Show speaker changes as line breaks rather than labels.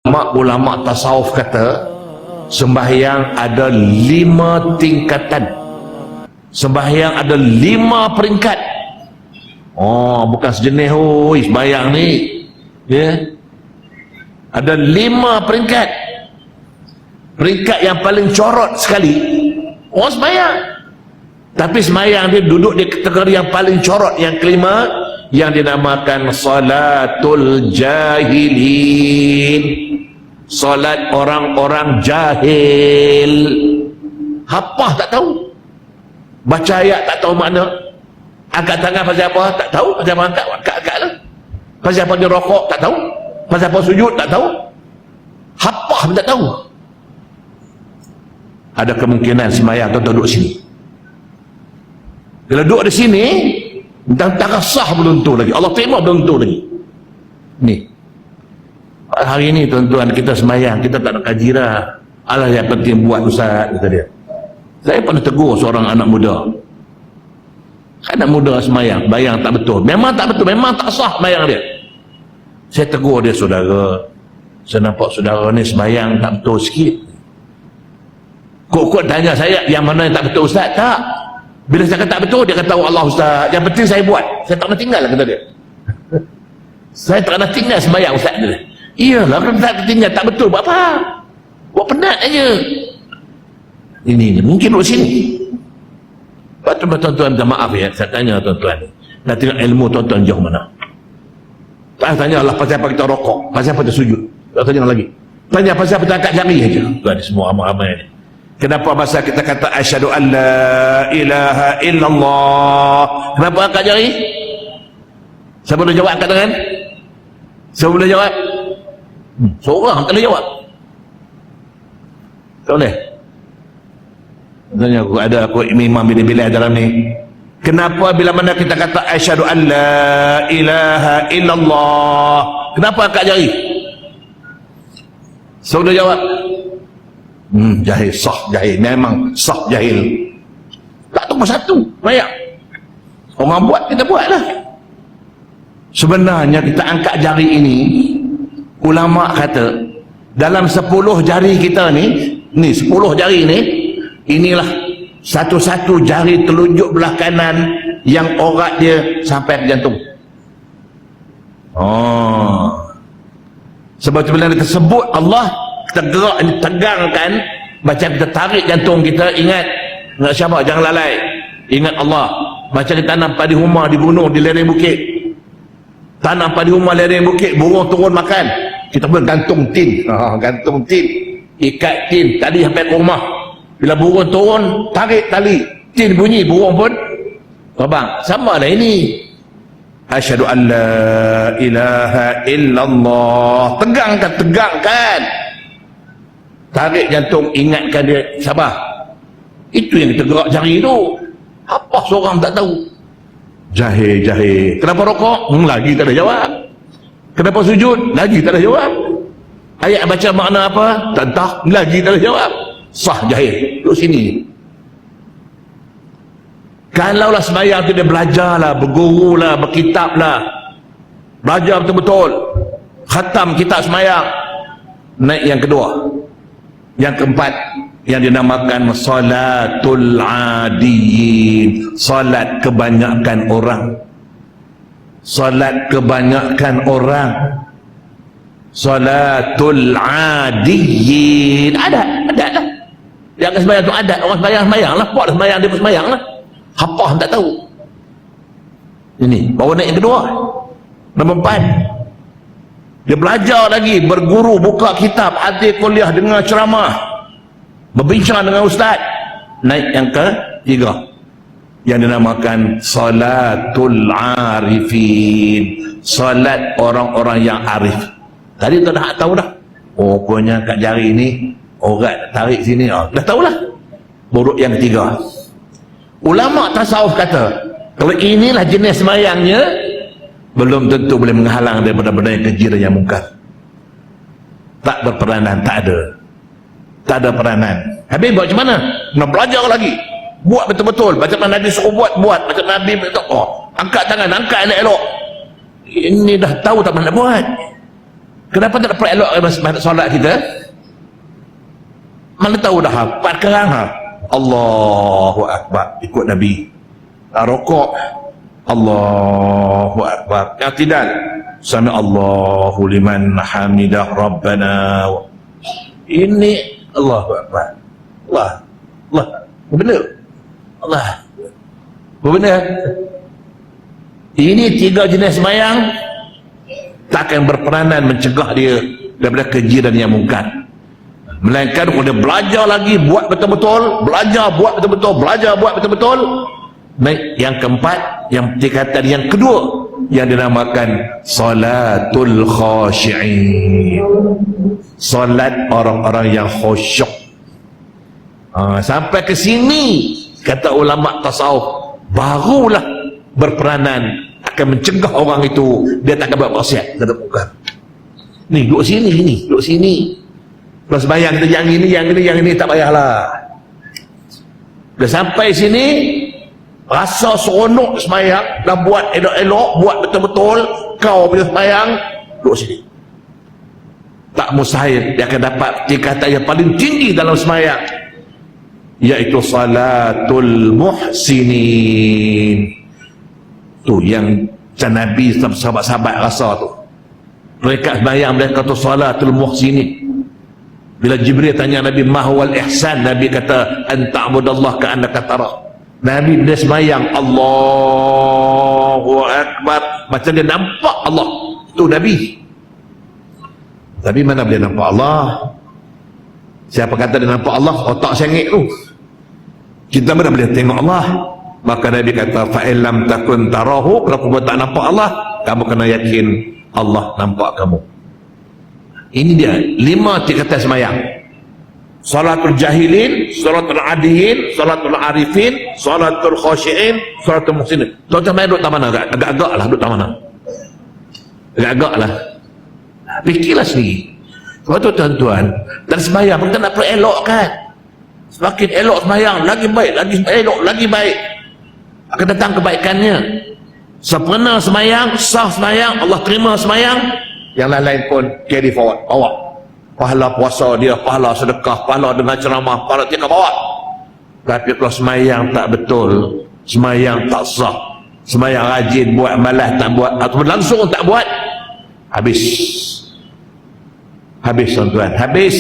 Ulama tasawuf kata sembahyang ada 5 tingkatan, sembahyang ada 5 peringkat. Oh, bukan sejenis sembahyang ni ya. Ada 5 peringkat. Peringkat yang paling corot sekali sembahyang, tapi sembahyang dia duduk di kategori yang paling corot, yang kelima, yang dinamakan salatul jahilin, solat orang-orang jahil. Hafaz tak tahu, baca ayat tak tahu makna, angkat tangan pasal apa tak tahu, pasal apa angkat lah, pasal apa dia rokok tak tahu, pasal apa sujud tak tahu, hafaz tak tahu. Ada kemungkinan sembahyang tuan duduk sini. Bila duduk di sini dan tak sah belum tentu lagi, Allah terima belum tentu lagi. Ni hari ini tuan-tuan kita sembahyang, kita tak nak kaji dah. Alah yang penting buat ustaz, kata dia. Saya pernah tegur seorang anak muda. Anak muda sembahyang, bayang tak betul. Memang tak betul, memang tak sah sembahyang dia. Saya tegur dia, saudara, saya nampak saudara ni sembahyang tak betul sikit. Kok tanya saya yang mana yang tak betul ustaz? Tak. Bila saya kata tak betul, dia kata Allah ustaz, yang penting saya buat. Saya tak nak tinggal lah, kata dia. Saya tak nak tinggal sembahyang ustaz dia. Iyalah, kalau tak tinggal tak betul, buat apa? Buat penat aja. Ini mungkin duduk sini. Tuan-tuan minta maaf ya, saya tanya tuan-tuan, nak tengok ilmu tuan-tuan jauh mana? Tak tanya Allah pasal apa kita rokok, pasal apa kita sujud, tak tanya lagi. Tanya pasal apa kita angkat jari aja. Tuan semua amal-amal ni. Kenapa masa kita kata asyhadu an la ilaha illallah, kenapa angkat jari? Siapa boleh jawab, angkat tangan? Siapa boleh jawab? Seorang tak boleh jawab. Tak boleh. Tanya aku imam bila-bila dalam ni, kenapa bila mana kita kata asyhadu an la ilaha illallah, kenapa angkat jari? Siapa boleh jawab? Jahil, sah jahil, memang sah jahil. Tak tahu satu, banyak orang buat, kita buat lah. Sebenarnya kita angkat jari ini, ulama kata dalam 10 jari kita ni 10 jari ni, inilah satu-satu jari telunjuk belah kanan yang orat dia sampai ke jantung. Sebab tu bila kita sebut Allah, kita gerak ini, tegangkan, macam kita tarik jantung kita, ingat siapa, jangan lalai, ingat Allah. Macam kita tanam padi humah di gunung, di lereng bukit, tanam padi humah lereng bukit, burung turun makan, kita pun gantung tin, gantung tin, ikat tin tadi sampai ke rumah. Bila burung turun, tarik tali, tin bunyi, burung pun terbang. Sama lah ini. Asyhadu an la ilaha illallah, tegangkan, tarik jantung, ingatkan dia, sabar. Itu yang kita gerak jari tu. Apa seorang tak tahu? Jahil. Kenapa rokok? Lagi tak ada jawab. Kenapa sujud? Lagi tak ada jawab. Ayat baca makna apa? Tak tahu, lagi tak ada jawab. Sah jahil. Duduk sini. Kalaulah sembahyang tu dia belajarlah, berguru lah, berkitab lah, belajar betul-betul, khatam kitab sembahyang. Naik yang kedua, yang keempat, yang dinamakan salatul adiyin, salat kebanyakan orang. Salat kebanyakan orang, salatul adiyin. Ada lah. Yang sembahyang tu ada, orang sembahyang lah, buat sembahyang, dia pun sembahyang lah. Hafaz tak tahu. Ini baru naik yang kedua. Nombor 4, dia belajar lagi, berguru, buka kitab, hadir kuliah, dengar ceramah, berbincang dengan ustaz. Naik yang ketiga, yang dinamakan salatul arifin, salat orang-orang yang arif. Tadi tu dah tahu dah, rupanya kat jari ni orat tarik sini, dah tahulah. Buruk yang ketiga, ulama tasawuf kata kalau inilah jenis sembahyangnya, belum tentu boleh menghalang daripada benda yang keji dan yang mungkar. Tak berperanan, tak ada peranan. Habis buat macam mana? Nak belajar lagi, buat betul-betul macam mana Nabi suruh buat, macam Nabi angkat tangan, angkat elok-elok. Ini dah tahu tak nak buat. Kenapa tak dapat elok solat kita? Mana tahu dah hafal sekarang ha? Allahu Akbar, ikut Nabi. Rokok, Allahu Akbar. I'tidal, sami Allahu liman hamidah Rabbana. Ini Allahu Akbar. Allah. Benar. Allah. Benar. Ini 3 jenis sembahyang takkan berperanan mencegah dia daripada keji dan yang mungkar. Melainkan dia belajar lagi, buat betul-betul, belajar, buat betul-betul, belajar, buat betul-betul. Baik, yang keempat, yang tingkatan yang kedua, yang dinamakan salatul khashi'in. Salat orang-orang yang khusyuk. Sampai ke sini, kata ulama tasawuf, barulah berperanan akan mencegah orang itu dia tak akan buat maksiat, tak ada bukan. Ni duduk sini. Kalau sembahyang kita yang ini tak payahlah. Dah sampai sini, rasa seronok sembahyang, dah buat elok-elok, buat betul-betul, kau punya sembahyang, duduk sini. Tak mustahil dia akan dapat tingkatan yang paling tinggi dalam sembahyang, iaitu salatul muhsinin. Tu yang Nabi sahabat-sahabat rasa tu. Mereka sembahyang, mereka kata salatul muhsinin. Bila Jibril tanya Nabi mahwal ihsan, Nabi kata anta'budallah ka'annaka tara. Nabi dia sembahyang Allahu Akbar, macam dia nampak Allah. Itu Nabi. Tapi mana boleh nampak Allah? Siapa kata dia nampak Allah? Otak sengit tu. Kita mana boleh tengok Allah? Maka Nabi kata fa'illam takun tarahu, kalau kamu tak nampak Allah, kamu kena yakin Allah nampak kamu. Ini dia 5 tingkatan sembahyang. Salatul jahilin, salatul adiyin, salatul arifin, salatul khashi'in, salatul muhsinin. Tuan-tuan main duduk tak mana? Agak-agak lah duduk tak mana? Agak-agak lah. Fikirlah sendiri. Sebab tu tuan-tuan, dan sembahyang kita nak perlu elokkan. Semakin elok sembahyang, lagi baik, lagi elok, lagi baik. Akan datang kebaikannya. Sempurna sembahyang, sah sembahyang, Allah terima sembahyang. Yang lain-lain pun carry forward, bawa. Pahala puasa dia, pahala sedekah, pahala dengan ceramah, pahala dia bawa. Tapi kalau sembahyang tak betul, sembahyang tak sah, sembahyang rajin buat, malas tak buat, atau langsung tak buat, habis tuan-tuan, habis.